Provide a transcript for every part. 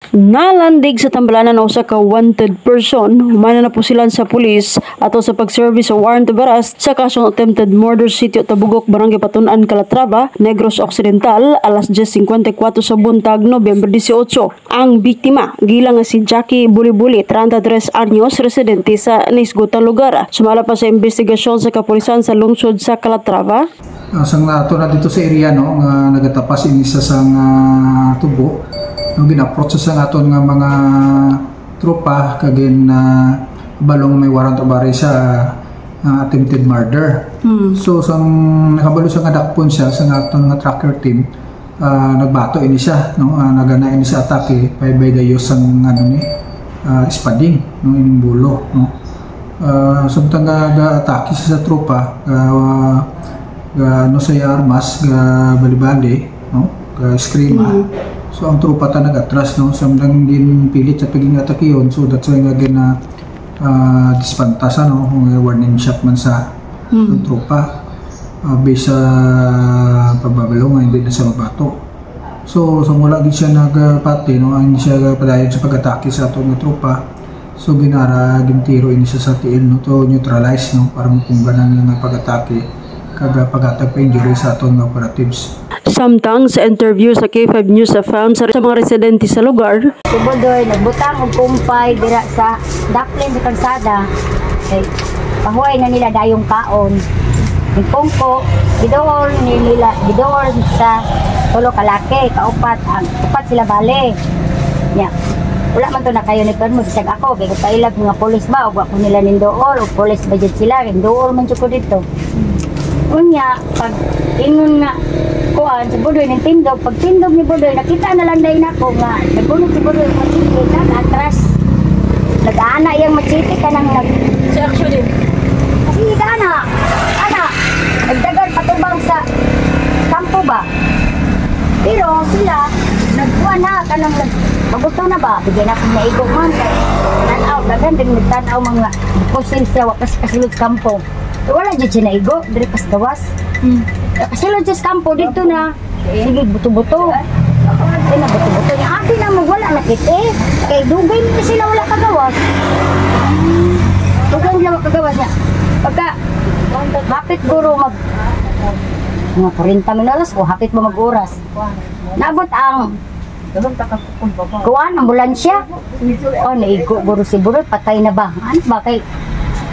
Nalandig sa tambalanan usa ka wanted person, humana na po sila sa pulis ato sa pag-service sa warrant of arrest sa kasong attempted murder sitio Tabugok, Barangay Patunan, Calatrava, Negros Occidental, alas 10:54 sa buntag, Nobyembre 18. Ang biktima gilang nga si Jackie Bulibuli, 33 anyos, residente sa Nisgutan lugar. Sumala pa sa investigasyon sa kapulisan sa lungsod sa Calatrava. Sang nato na dito sa area no nga nagatapas ini sa sang tubo. No gina-approach sa aton nga mga tropa kagin balong may warrant of arrest sa attempted murder. So sang nakabalo sa dakpon siya sa aton nga tracker team, nagbato ini siya no, nagana ini sa atake by the use sang spading no ining bulo no. Samtang ga-atake sa tropa no sa armas ga bali-bali no ga skrima. So ang tropa ta nag-atras no samdang din pilit sa paging atake yon, so that's why nga gina dispantasa no warning shot man sa tropa based sa pababalo nga hindi na sa mabato. So mula gid siya nagpati no, hindi siya padayon sa pag-atake sa atong tropa. So ginara gintiro ini siya sa tiil no to neutralize no para mapunggan ang pag-atake kaga pag-atake pa injury sa atong operatives. Samtang sa interview sa K5 News FM sa mga residente sa lugar, si Budoy nagbutang og kumpay dira sa daplin sa kalsada kay pahuay na nila dayong kaon. Ang pungko gidool sa tulo ka laki, kaupat ang upat sila bale. Nya wala man to na kayo ni mo bisag ako kay kailag mga pulis ba ug ako nila nindool ug pulis ba jud sila nindool man jud ko dito. Unya pag ingon nga kuan si Budoy ng tindog, pag tindog ni Budoy nakita na lang dahil ako nga nagunod si Budoy magsiti na atras nag-aana yung magsiti ka nang si actually kasi ana nagdagan patubang sa kampo ba pero sila nagkuha na kanang magusto na ba bigyan akong naigo man tanaw dagan din nagtanaw mga pusil sa wakas kasulod kampo wala dyan siya naigo dari pas gawas kasi lang sa kampo dito na sige buto-buto ay na buto-buto niya ati na wala na kiti kay dugay na sila wala kagawas dugay nila makagawas niya pagka hapit guro mga 40 minutos o hapit mo mag-oras nabot ang kuwan, ambulansya naigo guro si Budoy patay na ba ano ba kay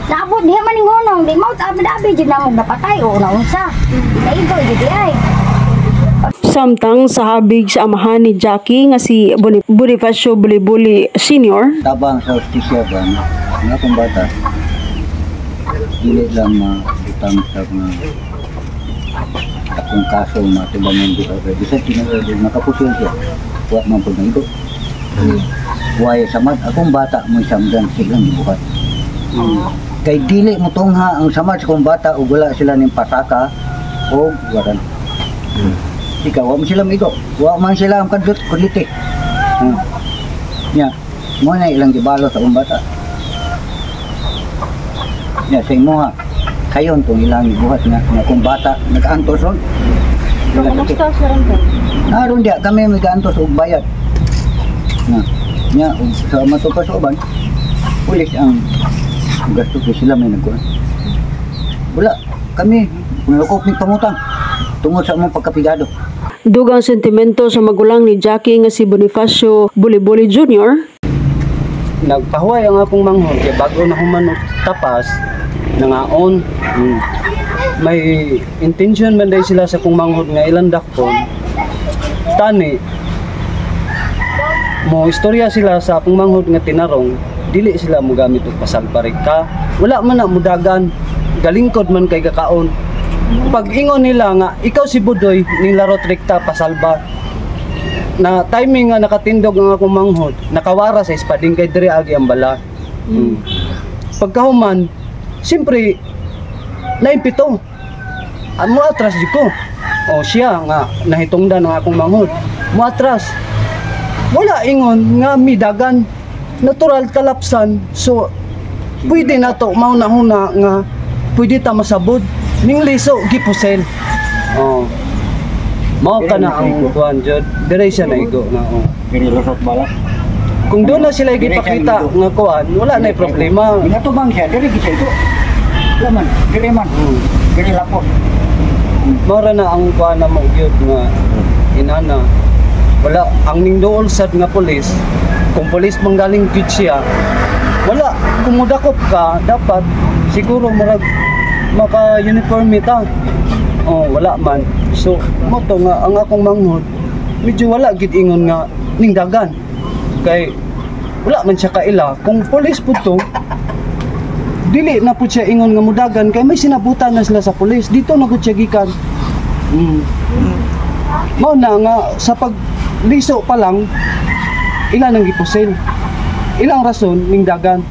naabot diha man ning ngonong di mao abi jud na mo napatay o naunsa naigo jud ay. Samtang sa habig sa amahan ni Jackie nga si Bonifacio Bulibuli Sr. Tabang sa hostisya ba nga kung bata dili lang utang sa mga akong kaso matubangan di okay bisa tinawag nakapusil siya wa man pud naigo why samad akong bata mo samdan silang gibuhat kay dili mo tungha ang samad sa kong bata ug wala sila ning pataka o waran. Ikaw wa man sila migo, wa man sila ang kadlot kuliti. Nya, mo na ilang gibalo sa kong bata. Nya sa imo ha, kayon tong ilang gibuhat nga kong bata nag-antos ron. Kumusta sa ron ka? Naron dia kami mag-antos og bayad. Nya sa matupas uban, pulis ang gasto ko sila may nagkuhan. Wala, kami nalukop ni pangutang tungod sa among pagkapigado. Dugang sentimento sa magulang ni Jackie nga si Bonifacio Bulibuli Jr. Nagpahuay ang akong manghod kay bago na human tapas nangaon. May intention man day sila sa akong manghod nga ilang dakpon. Tani mo istorya sila sa akong manghod nga tinarong dili sila mo gamit og pasalparik ka wala man na mudagan galingkod man kay kakaon pag ingon nila nga ikaw si Budoy nilarot rekta pasalba na timing nga nakatindog ang akong manghod nakawara sa espading kay diri agi ang bala pagkahuman siyempre naimpito mo atras di ko o siya nga nahitungdan ang akong manghod mo atras wala ingon nga midagan natural kalapsan so pwede na to mauna-huna nga pwede ta masabod ning liso gipusel mao ka na ang kuan jud dire siya naigo na kini lusot bala Kung doon na sila gipakita nga kuan, wala na problema. Ginatubang siya, diri gisa ito. Laman, diri man. Diri lapon. Mara na ang kuan na mo gyud nga inana. Wala ang ningdool sad nga pulis. Kung pulis manggaling gyud siya, wala kung mudakop ka, dapat siguro murag maka-uniform ta. Oh, wala man. So, mo to nga ang akong manghod, medyo wala gid ingon nga ning dagan. Kay wala man siya kaila. Kung pulis pud to, dili na pud siya ingon nga mudagan kay may sinabutan na sila sa pulis. Dito na gud siya gikan. Mao na nga sa pagliso pa lang ilan ang gipusil. Ilang rason ning dagan.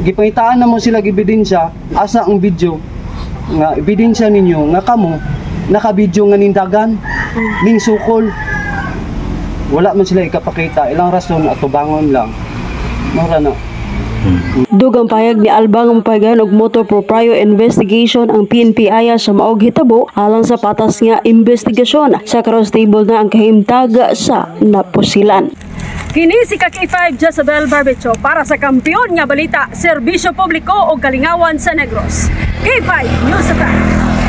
Gipangitaan na mo sila ebidensya asa ang video nga ebidensya ninyo nga kamo naka-video nga ning dagan ning sukol. Wala man sila ikapakita, ilang rason at tubangon lang. Mura na. Dugang payag ni Albang mapagan og motor proprio investigation ang PNP aya sa maog hitabo alang sa patas nga investigasyon sa constable na ang kahimtaga sa napusilan. Kini si K5 Jezebel Barbecho para sa kampiyon nga balita, serbisyo publiko o kalingawan sa Negros. K5 News Attack.